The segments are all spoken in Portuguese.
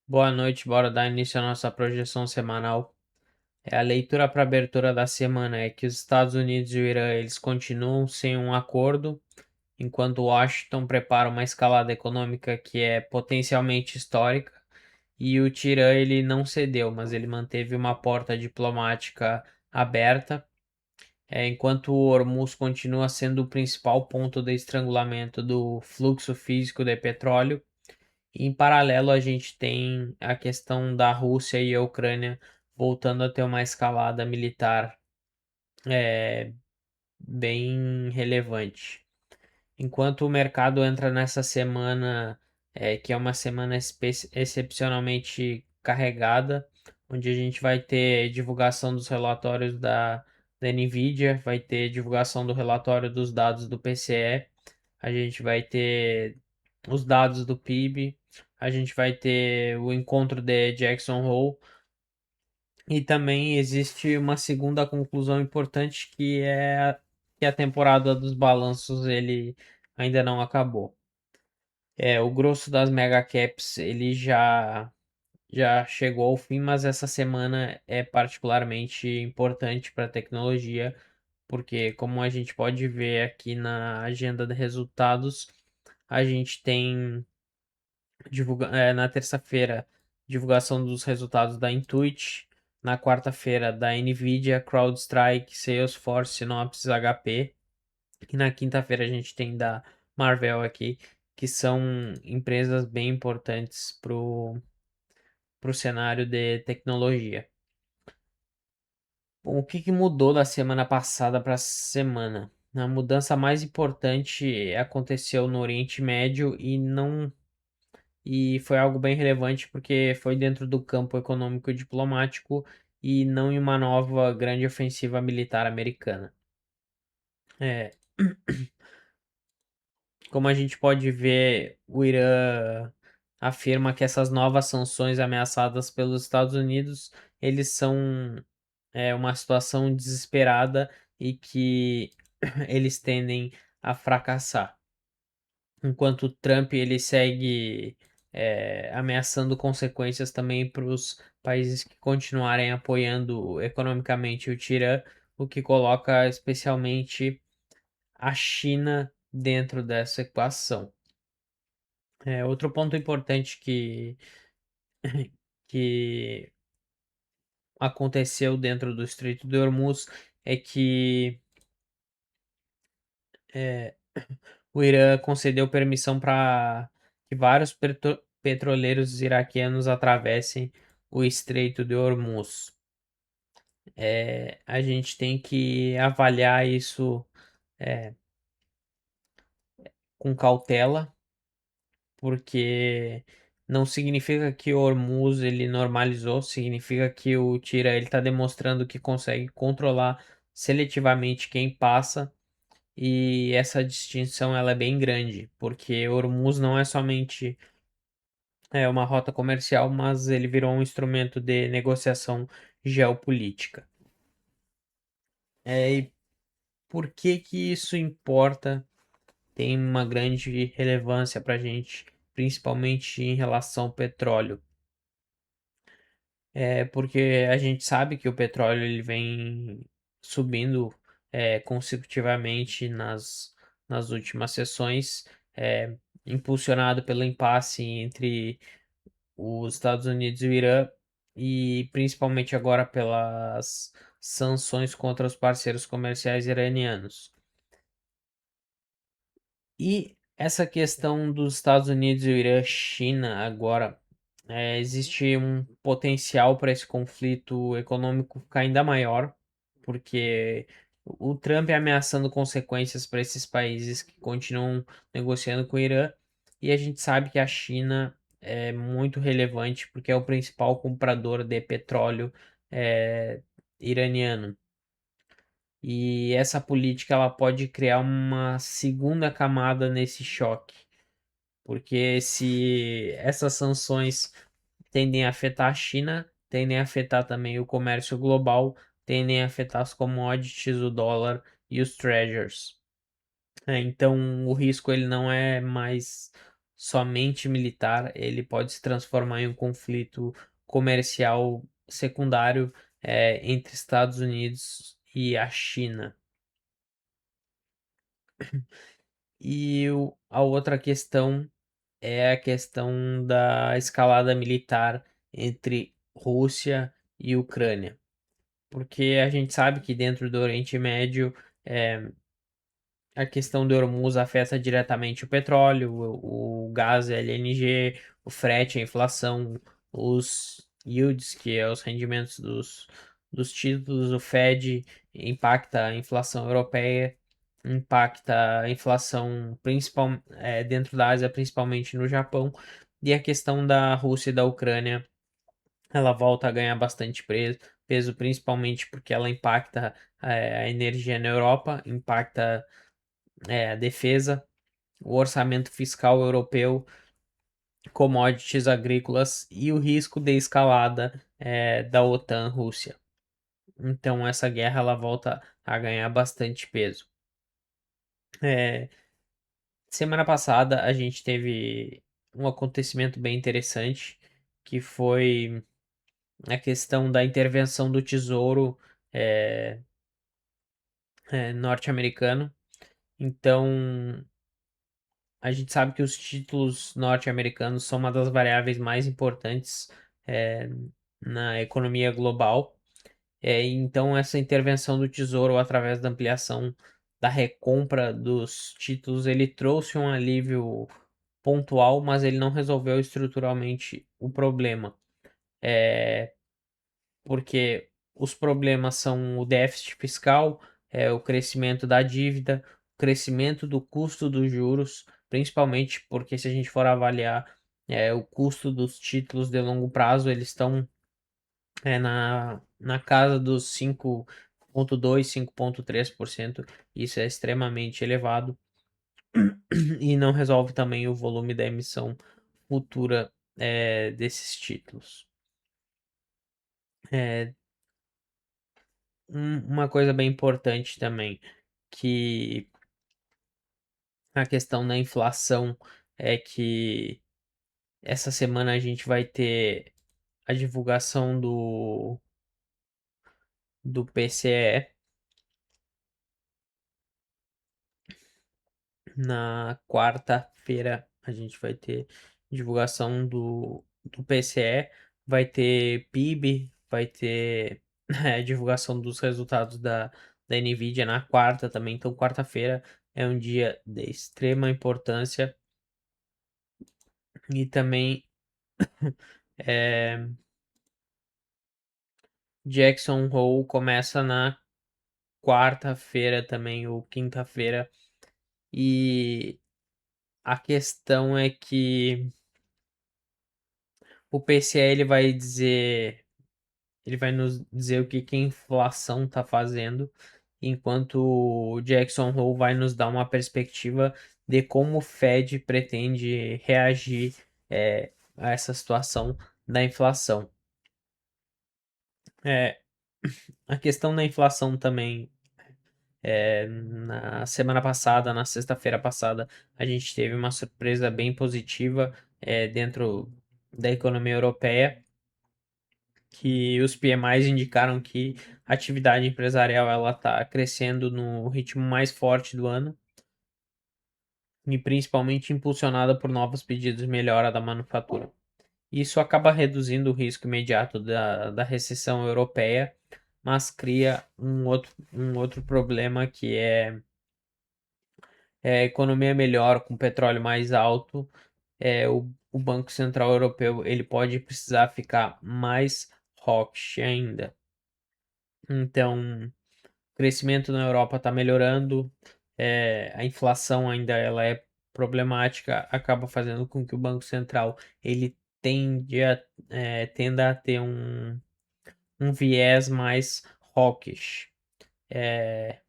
Boa noite, bora dar início à nossa projeção semanal. A leitura para abertura da semana é que os Estados Unidos e o Irã eles continuam sem um acordo, enquanto Washington prepara uma escalada econômica que é potencialmente histórica, e o Tirã ele não cedeu, mas ele manteve uma porta diplomática aberta, enquanto o Hormuz continua sendo o principal ponto de estrangulamento do fluxo físico de petróleo. Em paralelo, a gente tem a questão da Rússia e a Ucrânia voltando a ter uma escalada militar é, bem relevante. Enquanto o mercado entra nessa semana, que é uma semana excepcionalmente carregada, onde a gente vai ter divulgação dos relatórios da Nvidia, vai ter divulgação do relatório dos dados do PCE, a gente vai ter os dados do PIB, a gente vai ter o encontro de Jackson Hole e também existe uma segunda conclusão importante que é que a temporada dos balanços ele ainda não acabou. O grosso das mega caps ele já chegou ao fim, mas essa semana é particularmente importante para a tecnologia, porque como a gente pode ver aqui na agenda de resultados, a gente tem na terça-feira, divulgação dos resultados da Intuit. Na quarta-feira, da Nvidia, CrowdStrike, Salesforce, Synopsys, HP. E na quinta-feira a gente tem da Marvell aqui, que são empresas bem importantes pro cenário de tecnologia. Bom, o que mudou da semana passada para essa semana? A mudança mais importante aconteceu no Oriente Médio e foi algo bem relevante porque foi dentro do campo econômico e diplomático e não em uma nova grande ofensiva militar americana. É, como a gente pode ver, o Irã afirma que essas novas sanções ameaçadas pelos Estados Unidos, eles são uma situação desesperada e que eles tendem a fracassar. Enquanto o Trump ele segue ameaçando consequências também para os países que continuarem apoiando economicamente o Tirã, o que coloca especialmente a China dentro dessa equação. Outro ponto importante que aconteceu dentro do Estreito de Hormuz é que é, o Irã concedeu permissão para que vários petroleiros iraquianos atravessem o Estreito de Hormuz. A gente tem que avaliar isso é, com cautela, porque não significa que o Hormuz ele normalizou, significa que o Tira ele está demonstrando que consegue controlar seletivamente quem passa. E essa distinção ela é bem grande, porque Hormuz não é somente uma rota comercial, mas ele virou um instrumento de negociação geopolítica. E por que que isso importa? Tem uma grande relevância para a gente, principalmente em relação ao petróleo. Porque a gente sabe que o petróleo ele vem subindo consecutivamente nas últimas sessões, impulsionado pelo impasse entre os Estados Unidos e o Irã, e principalmente agora pelas sanções contra os parceiros comerciais iranianos. E essa questão dos Estados Unidos e o Irã, China, agora, existe um potencial para esse conflito econômico ficar ainda maior, porque o Trump é ameaçando consequências para esses países que continuam negociando com o Irã, e a gente sabe que a China é muito relevante porque é o principal comprador de petróleo iraniano. E essa política ela pode criar uma segunda camada nesse choque, porque se essas sanções tendem a afetar a China, tendem a afetar também o comércio global, tendem a afetar as commodities, o dólar e os treasures. Então o risco ele não é mais somente militar, ele pode se transformar em um conflito comercial secundário, entre Estados Unidos e a China. E a outra questão é a questão da escalada militar entre Rússia e Ucrânia. Porque a gente sabe que dentro do Oriente Médio, eh, a questão do Hormuz afeta diretamente o petróleo, o gás LNG, o frete, a inflação, os yields, que é os rendimentos dos títulos, o Fed impacta a inflação europeia, impacta a inflação principal, dentro da Ásia, principalmente no Japão, e a questão da Rússia e da Ucrânia, ela volta a ganhar bastante peso, principalmente porque ela impacta a energia na Europa, impacta a defesa, o orçamento fiscal europeu, commodities agrícolas e o risco de escalada da OTAN-Rússia. Então essa guerra ela volta a ganhar bastante peso. Semana passada a gente teve um acontecimento bem interessante, que foi a questão da intervenção do Tesouro é, norte-americano. Então, a gente sabe que os títulos norte-americanos são uma das variáveis mais importantes eh, na economia global. Então, essa intervenção do Tesouro através da ampliação da recompra dos títulos, ele trouxe um alívio pontual, mas ele não resolveu estruturalmente o problema. É, porque os problemas são o déficit fiscal, o crescimento da dívida, o crescimento do custo dos juros, principalmente porque se a gente for avaliar o custo dos títulos de longo prazo, eles estão na casa dos 5,2, 5,3%. Isso é extremamente elevado e não resolve também o volume da emissão futura desses títulos. É, uma coisa bem importante também, que a questão da inflação é que essa semana a gente vai ter a divulgação do PCE. Na quarta-feira a gente vai ter divulgação do PCE, vai ter PIB, vai ter divulgação dos resultados da Nvidia na quarta também. Então, quarta-feira é um dia de extrema importância e também é, Jackson Hole começa na quarta-feira também, ou quinta-feira, e a questão é que o PCE ele vai nos dizer o que que a inflação está fazendo, enquanto o Jackson Hole vai nos dar uma perspectiva de como o Fed pretende reagir a essa situação da inflação. É, a questão da inflação também, na semana passada, na sexta-feira passada, a gente teve uma surpresa bem positiva dentro da economia europeia, que os PMIs indicaram que a atividade empresarial ela está crescendo no ritmo mais forte do ano e principalmente impulsionada por novos pedidos de melhora da manufatura. Isso acaba reduzindo o risco imediato da recessão europeia, mas cria um outro problema que é a economia melhor, com petróleo mais alto, o Banco Central Europeu ele pode precisar ficar mais hawkish ainda. Então, o crescimento na Europa está melhorando, a inflação ainda ela é problemática, acaba fazendo com que o Banco Central ele tenda a ter um viés mais hawkish. É,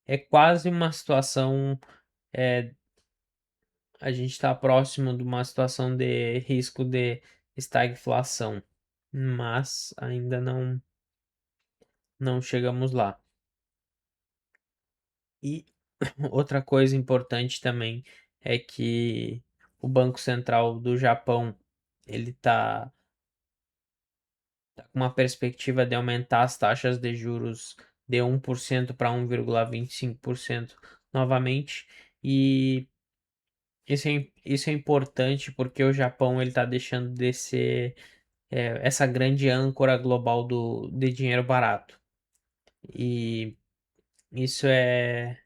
é quase uma situação, é, a gente está próximo de uma situação de risco de estagflação, mas ainda não chegamos lá. E outra coisa importante também é que o Banco Central do Japão ele tá com uma perspectiva de aumentar as taxas de juros de 1% para 1,25% novamente. E isso é importante porque o Japão ele está deixando de ser essa grande âncora global de dinheiro barato. E isso é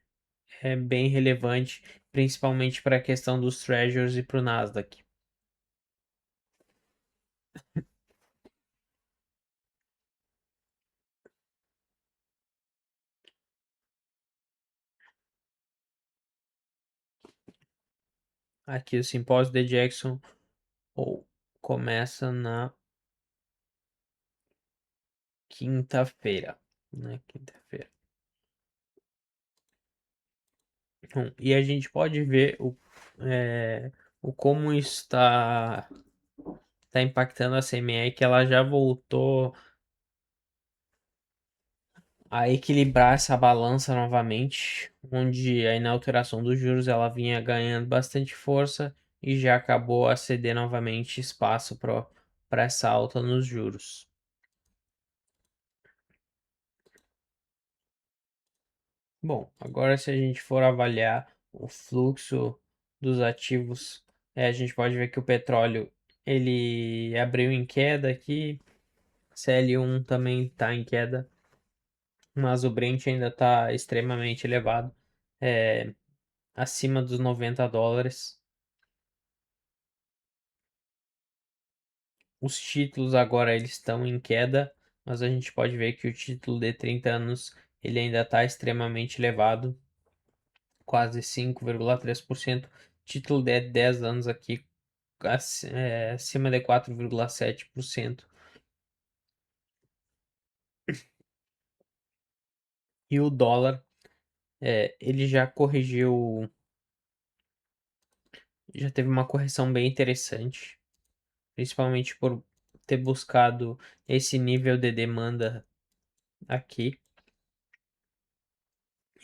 bem relevante, principalmente para a questão dos treasuries e para o Nasdaq. Aqui o simpósio de Jackson ou começa na quinta-feira, né? Quinta-feira. Bom, e a gente pode ver o como está impactando a CME, que ela já voltou a equilibrar essa balança novamente, onde a inalteração dos juros ela vinha ganhando bastante força e já acabou a ceder novamente espaço para essa alta nos juros. Bom, agora se a gente for avaliar o fluxo dos ativos, a gente pode ver que o petróleo ele abriu em queda aqui, CL1 também está em queda, mas o Brent ainda está extremamente elevado, é, acima dos US$ 90. Os títulos agora eles estão em queda, mas a gente pode ver que o título de 30 anos ele ainda está extremamente elevado, quase 5,3%. Título de 10 anos aqui acima de 4,7%. E o dólar, ele já corrigiu, já teve uma correção bem interessante, principalmente por ter buscado esse nível de demanda aqui.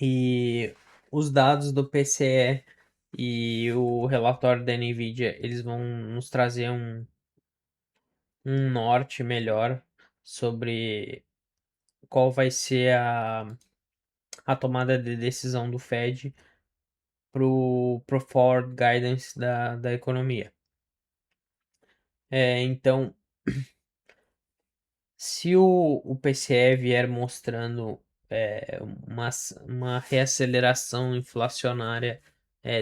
E os dados do PCE e o relatório da Nvidia, eles vão nos trazer um norte melhor sobre qual vai ser a tomada de decisão do Fed pro forward guidance da economia. Então, se o PCE vier mostrando uma, uma reaceleração inflacionária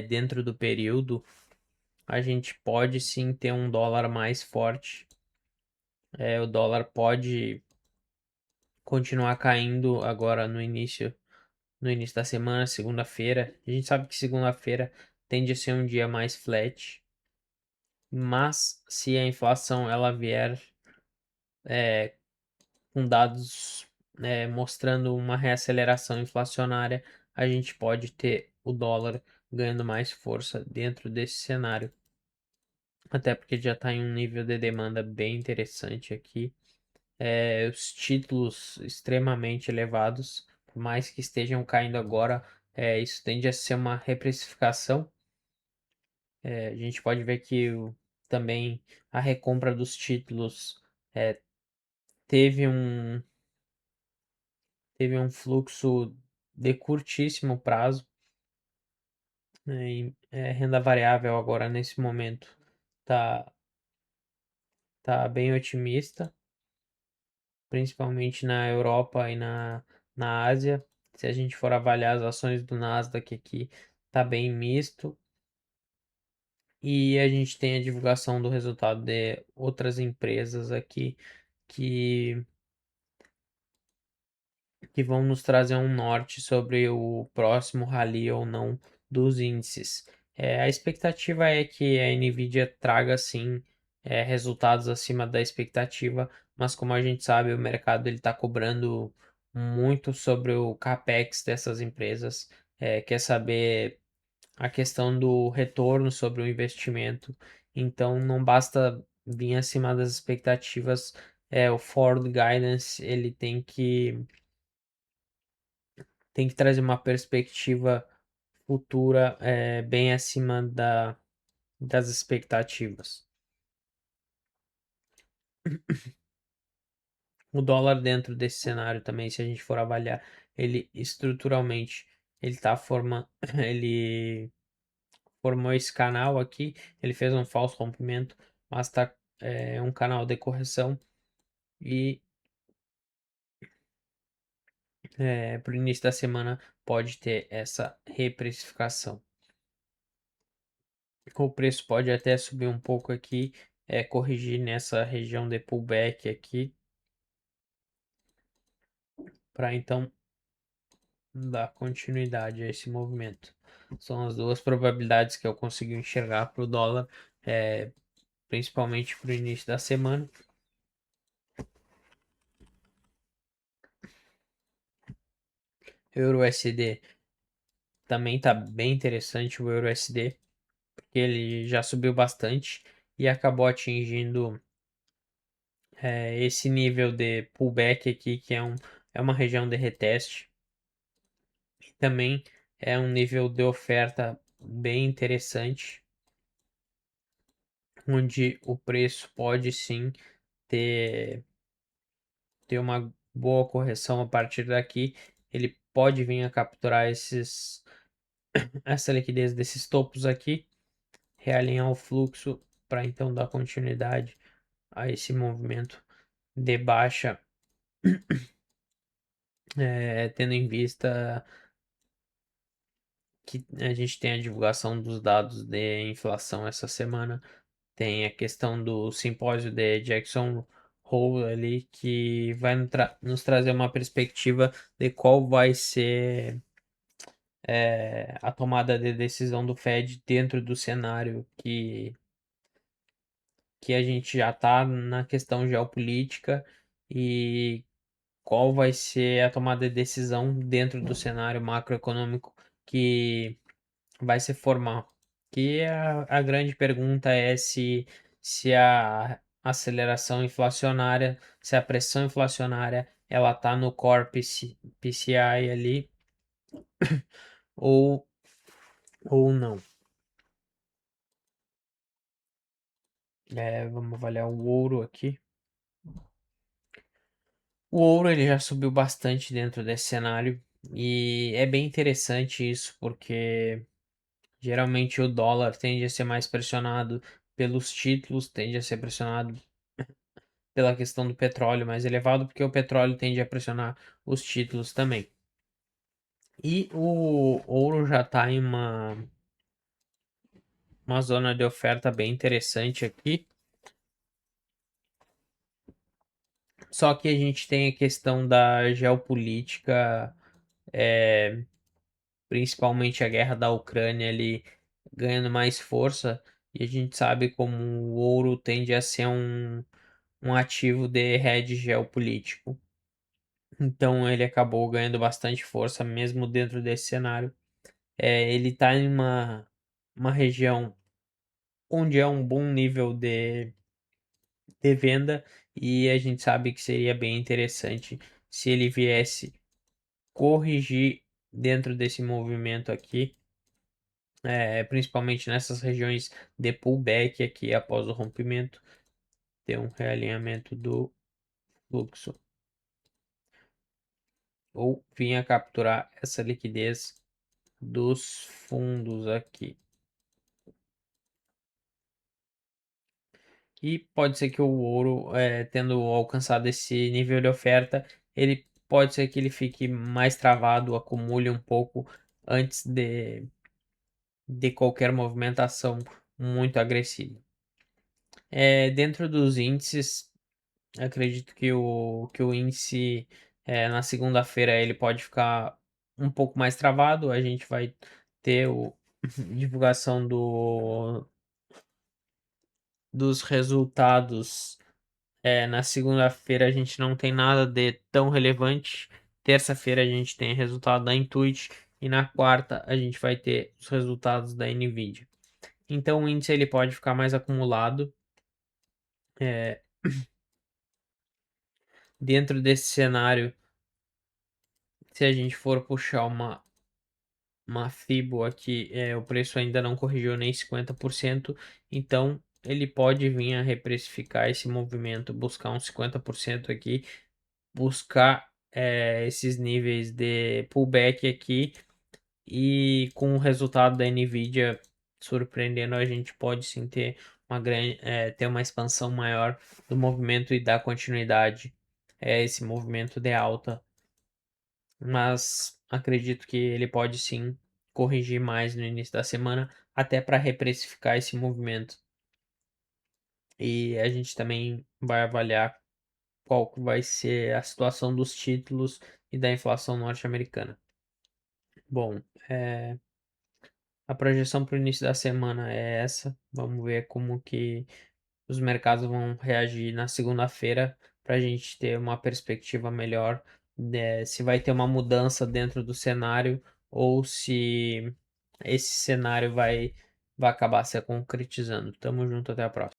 dentro do período, a gente pode sim ter um dólar mais forte. O dólar pode continuar caindo agora no início da semana, segunda-feira. A gente sabe que segunda-feira tende a ser um dia mais flat, mas se a inflação ela vier com dados mostrando uma reaceleração inflacionária, a gente pode ter o dólar ganhando mais força dentro desse cenário. Até porque já está em um nível de demanda bem interessante aqui. Os títulos extremamente elevados, por mais que estejam caindo agora, isso tende a ser uma reprecificação. A gente pode ver que também a recompra dos títulos teve um, teve um fluxo de curtíssimo prazo, né, e renda variável agora nesse momento tá, tá bem otimista, principalmente na Europa e na Ásia. Se a gente for avaliar as ações do Nasdaq aqui, tá bem misto. E a gente tem a divulgação do resultado de outras empresas aqui que, que vão nos trazer um norte sobre o próximo rally ou não dos índices. A expectativa é que a Nvidia traga sim resultados acima da expectativa, mas como a gente sabe, o mercado ele está cobrando muito sobre o capex dessas empresas, quer saber a questão do retorno sobre o investimento. Então não basta vir acima das expectativas, o forward guidance ele tem que trazer uma perspectiva futura bem acima das expectativas. O dólar dentro desse cenário também, se a gente for avaliar ele estruturalmente, ele tá forma ele formou esse canal aqui, ele fez um falso rompimento, mas tá um canal de correção e para o início da semana pode ter essa reprecificação. O preço pode até subir um pouco aqui, corrigir nessa região de pullback aqui, para então dar continuidade a esse movimento. São as duas probabilidades que eu consigo enxergar para o dólar, principalmente para o início da semana. Euro USD também está bem interessante o Euro USD, porque ele já subiu bastante e acabou atingindo esse nível de pullback aqui, que é uma região de reteste. E também é um nível de oferta bem interessante, onde o preço pode sim ter, ter uma boa correção a partir daqui. Ele pode vir a capturar essa liquidez desses topos aqui, realinhar o fluxo para então dar continuidade a esse movimento de baixa, tendo em vista que a gente tem a divulgação dos dados de inflação essa semana, tem a questão do simpósio de Jackson Hole ali, que vai nos trazer uma perspectiva de qual vai ser a tomada de decisão do Fed dentro do cenário que a gente já está na questão geopolítica e qual vai ser a tomada de decisão dentro do cenário macroeconômico que vai se formar. Que a grande pergunta é se a aceleração inflacionária, se a pressão inflacionária ela está no core PCI ali ou, ou não. Vamos avaliar o ouro aqui. O ouro ele já subiu bastante dentro desse cenário e é bem interessante isso porque geralmente o dólar tende a ser mais pressionado pelos títulos, tende a ser pressionado pela questão do petróleo mais elevado, porque o petróleo tende a pressionar os títulos também. E o ouro já está em uma zona de oferta bem interessante aqui. Só que a gente tem a questão da geopolítica, principalmente a guerra da Ucrânia ali ganhando mais força. E a gente sabe como o ouro tende a ser um ativo de hedge geopolítico. Então ele acabou ganhando bastante força mesmo dentro desse cenário. Ele está em uma região onde é um bom nível de venda e a gente sabe que seria bem interessante se ele viesse corrigir dentro desse movimento aqui, principalmente nessas regiões de pullback aqui após o rompimento, ter um realinhamento do fluxo ou vir a capturar essa liquidez dos fundos aqui. E pode ser que o ouro, tendo alcançado esse nível de oferta, ele pode ser que ele fique mais travado, acumule um pouco antes de qualquer movimentação muito agressiva. Dentro dos índices, acredito que o índice na segunda-feira ele pode ficar um pouco mais travado. A gente vai ter o divulgação dos resultados. Na segunda-feira a gente não tem nada de tão relevante. Terça-feira a gente tem resultado da Intuit e na quarta a gente vai ter os resultados da Nvidia. Então o índice ele pode ficar mais acumulado. É, dentro desse cenário, se a gente for puxar uma FIBO aqui, o preço ainda não corrigiu nem 50%, então ele pode vir a reprecificar esse movimento, buscar uns 50% aqui, buscar, esses níveis de pullback aqui, e com o resultado da Nvidia surpreendendo, a gente pode sim ter ter uma expansão maior do movimento e dar continuidade a esse movimento de alta. Mas acredito que ele pode sim corrigir mais no início da semana, até para reprecificar esse movimento. E a gente também vai avaliar qual que vai ser a situação dos títulos e da inflação norte-americana. Bom, a projeção para o início da semana é essa. Vamos ver como que os mercados vão reagir na segunda-feira para a gente ter uma perspectiva melhor, se vai ter uma mudança dentro do cenário ou se esse cenário vai acabar se concretizando. Tamo junto, até a próxima.